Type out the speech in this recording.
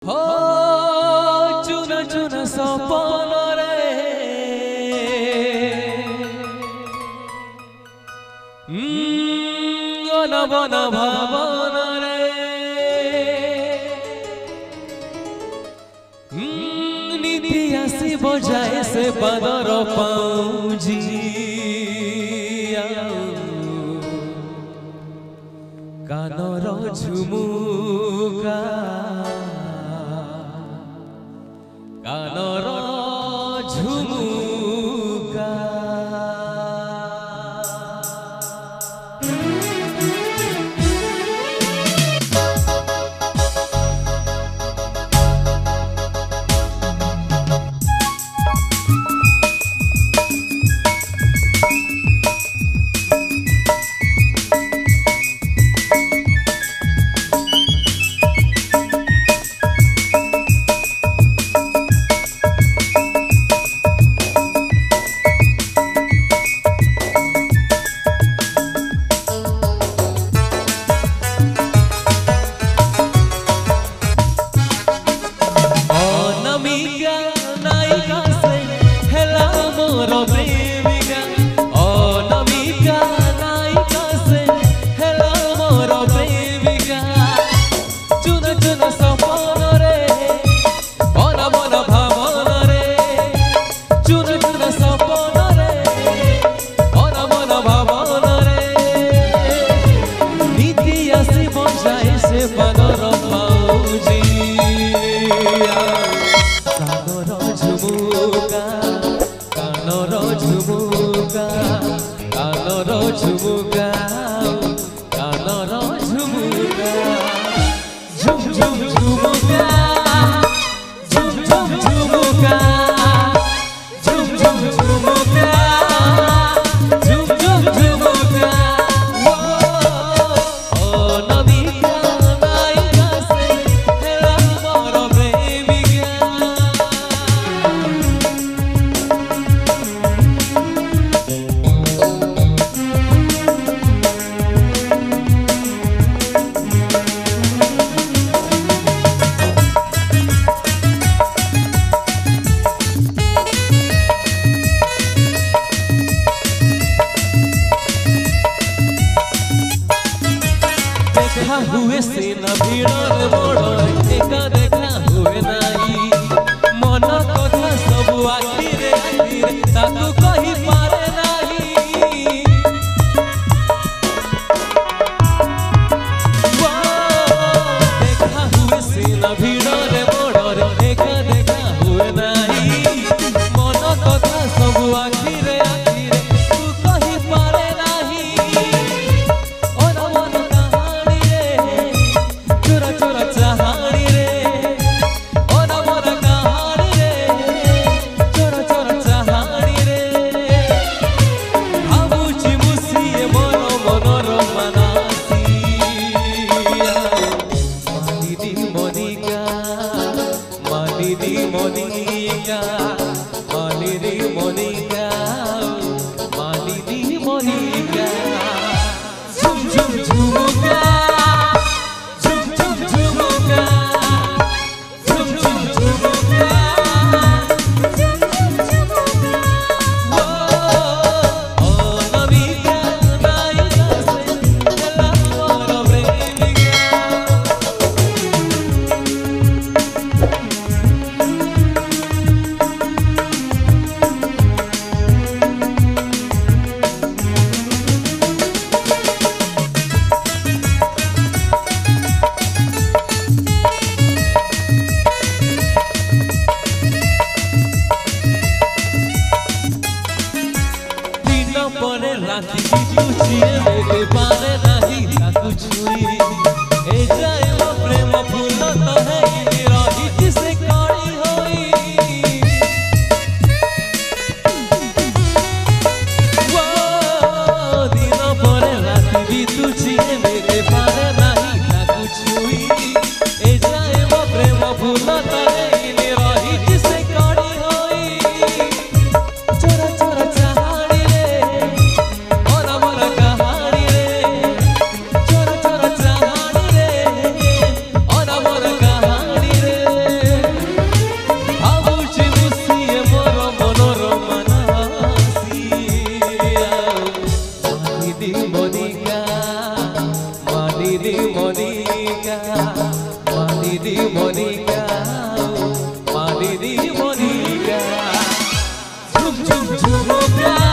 हो चुन चुन सपन रे अनबन भावन रे नीति आसी बजाए से बदर पाऊजी कानर झुमुका कानर झुमुका हुए से न भीड़ मोड़ एका देखा हुए नहीं मन कथा सब आखिरे आखिरे ताकू कही पारे नहीं देखा हुए से न भीड़ मोड़ एका देखा हुए नहीं मन कथा सब आखिरे आखिरे तू कही पारे नहीं राती तुझे मेरे पारे नहीं ताकू छुई ए जाए वो प्रेम फूल तो है रही जिसे काड़ी होई वो दिन पर राती तुझे मेरे पारे नहीं ताकू छुई ए जाए वो प्रेम फूल तो है रही जिसे काड़ी होई चोरा चोरा चाहाड़ी रे कहानी रे चोरा चोरा चाहानी रे और अमर कहानी रे मनिका मालिनी मनिका झुम झुम झुम प्यार